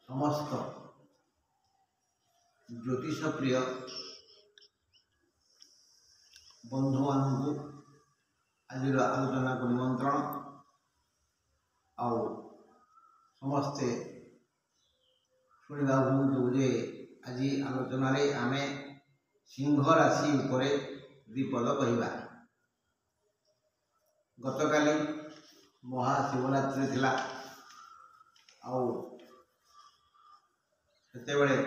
समस्त ज्योतिष प्रिय बंधु मानू आज आलोचना को निमंत्रण समस्ते शुणा जे आज आलोचन आम सिंह राशि उपरे द्विपद कहवा। गतकाली महाशिवरात्रि थिला सेतेबेले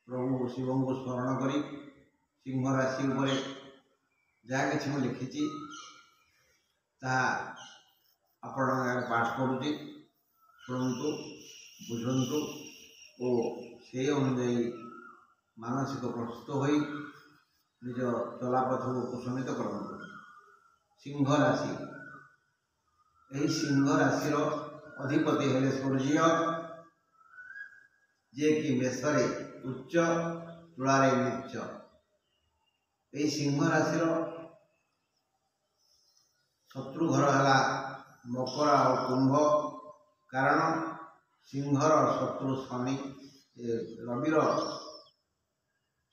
प्रभु शिव को स्मरण करी सिंह राशि उपरे जहाँ कि मुझे लिखी आपण पाठ करुच्ची शुणु बुझु और से अनुजाई मानसिक प्रस्तुत हो निज चलापथ को कुसमित करूँ। सिंह राशि यही सिंह राशि अधिपति हेले सूर्य जे कि मेषरे उच्च तुलारे नीच। यही सिंह राशि शत्रु घर है मकर और कुंभ कारण सिंहर शत्रु शनि रविर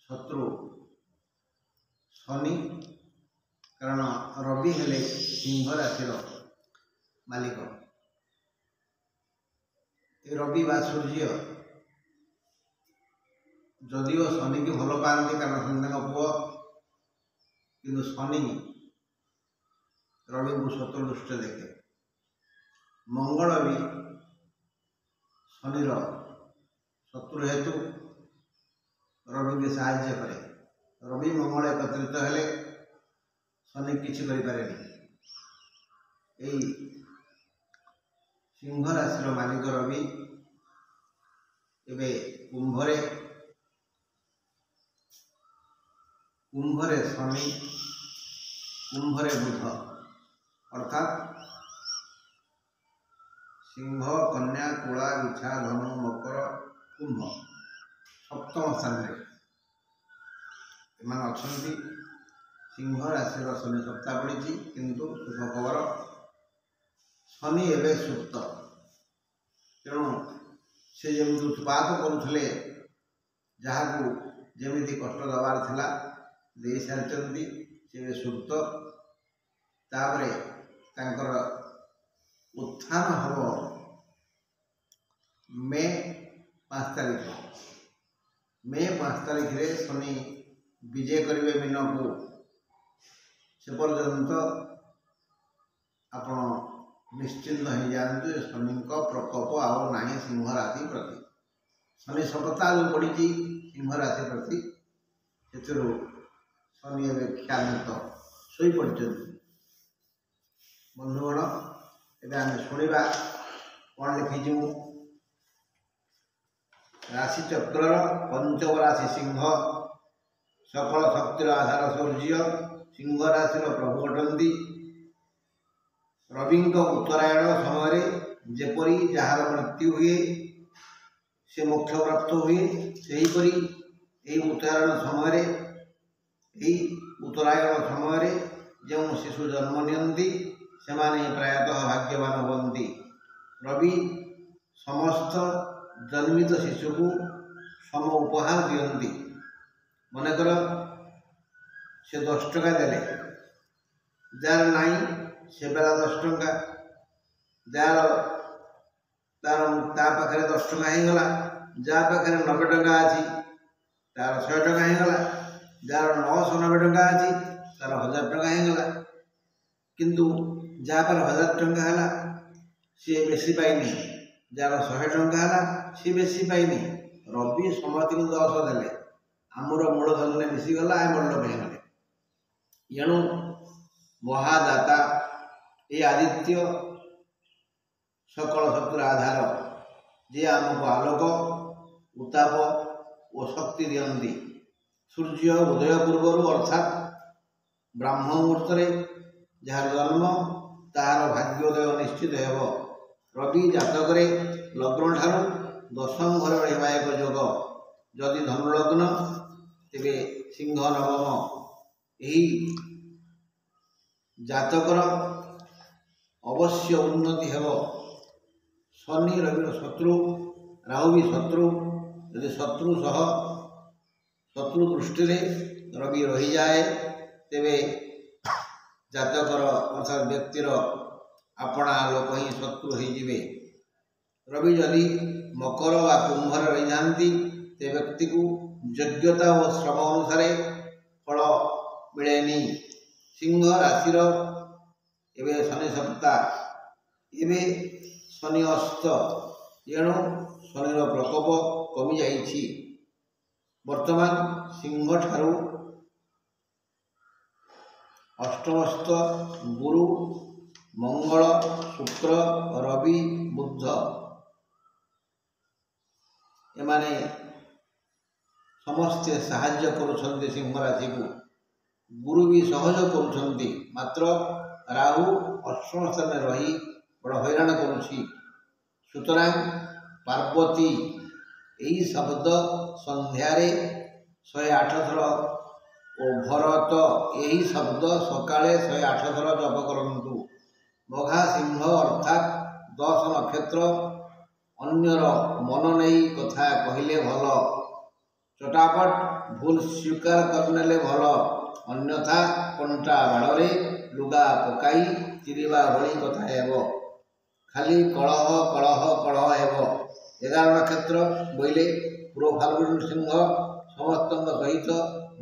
शत्रु शनि कारण रवि हेले सिंह राशि मालिक। रवि बा सूर्य जदिव शनि की भल पाती कारण शनि पुओ कि शनि रवि को शत्रु दृष्टि देखे। मंगल भी शनिर शत्रु हेतु रवि के साहाय्य करे। रवि मंगल एकत्रित हेले शनि किछि करि पारेनि। एई सिंह राशि मालिक रवि एबे कुंभरे शनि कुंभरे बुध अर्थात सिंह कन्या तुला बिछा धनु मकर कुंभ सप्तम स्थान अच्छा सिंह राशि शनि सप्ताह पड़ी किंतु शुभ खबर शनि एवं सुप्त तेणु से जमी उत्पात करुले जहाँ को जमी कष्ट दबार थिला दे सारी से सुप्त तापरे तांकर उत्थान हम मे 5 तारीख मे 5 तारीख रे शनि विजय करेंगे मीन को से पर्यंत आपण निश्चिंत हो जातु शनि प्रकोप आओ ना सिंह राशि प्रति। शनि सप्ताह जो पड़ी सिंह राशि प्रति से शनि एवं ख्यात शोई पड़। बंधुगण एवं आम शुणा कौन लिखी राशि चक्र पंचम राशि सिंह सकल शक्तिर आधार सूर्य सिंह राशि प्रभु अटंती। रवि उत्तरायण समय जेपरी जार मृत्यु हुए से मोक्ष प्राप्त हुए सेहीपरि यही उत्तरायण समय जो शिशु जन्म नियंती से प्रायतः भाग्यवान बनती। रवि समस्त जन्मित शिशु को सम उपहार दियंती। मनकर से 10 टका देले जार नाई से बेला 10 टका जार तार पाखे 10 टका हो गला जार पाखे 90 टका अच्छी तार 100 टका हो गला जार 990 टका अच्छी तार 1000 टका हो गला किंतु जहाँ पर 1000 टका है सी बेसी पाइनी जार 100 टका है सी बेसी पाइनी। रवि समति को 10 देले आमर मूलधन में मिसीगला आम बड़ गले एणु महादाता ये आदित्य सकल शक्तिर आधार जे आमको आलोक उताप और शक्ति दियंती। सूर्य उदय पूर्व अर्थात ब्राह्म मुहूर्त जार जन्म तार भाग्योदय निश्चित हो। रवि जातक लग्न ठार 10म घर रहा एक योग जदि धनुलग्न तेरे सिंह नवम यही जातकर अवश्य उन्नति हेब शनि रवि शत्रु, राहु भी शत्रु। यदि शत्रु सह शत्रु दृष्टि रवि रही जाए तेबे जातकर अर्थात व्यक्तिर आपणा लोक ही शत्रु हो। रवि जदि मकर व कुंभ रही जाती ते व्यक्ति को योग्यता और श्रम अनुसार फल मिलेनी। सिंह राशि एवं शनि सप्ताह एवं शनि अस्त एणु शनिर प्रकोप कमी जाइछि। वर्तमान सिंह ठारू अष्टमस्त गुरु मंगल शुक्र रवि बुध एमाने समस्ते साहाय्य करुछन्ति सिंह राशि को। गुरु भी सहयोग करुछन्ति, मात्र राहु अष्टम स्थान रही बड़ हैरान करुछि। सुतरां पार्वती यही शब्द संध्यारे 108 थर और भरत यही शब्द सकाळे 108 थर जप करंतु। मघा सिंह अर्थात 10 नक्षत्र अन्यर मन नहीं कथा कहले भल, चटापट भूल स्वीकार करनेले भल, अन्यथा कंटा बाड़े लुगा पकाई चिरिबा भली कथा हेब। खाली कलह कलह कलह हेब। 11 नक्षत्र बोले पूर्व फाल्गुन सिंह समस्त सहित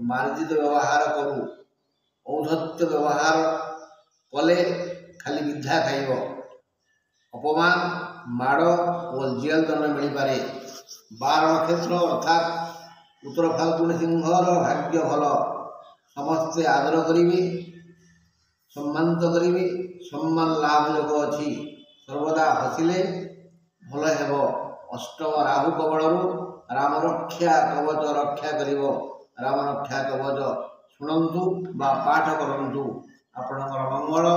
मार्जित व्यवहार करू। औद्धत्य व्यवहार कले खाली विद्या खाइब। अपमान माड़ और जेल दंड मिल पारे। 12 नक्षत्र अर्थात उत्तर फाल्गुन सिंहर भाग्य भल। समस्ते आदर करिवे, सम्मानित करिवे, सम्मान लाभ योग अच्छी। सर्वदा हसिले भल हेब। अष्टम राहु कबलरू राम रक्षा कवच रक्षा करिवो। राम रक्षा कवच शुणु बा पाठ करंतु। आपणकर मंगल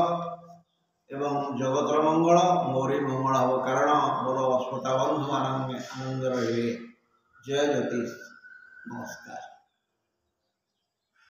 एवं जगतर मंगल मोरी मंगल हम, कारण मोर श्रोता बंधु मान आनंद रहे। जय ज्योतिष। नमस्कार।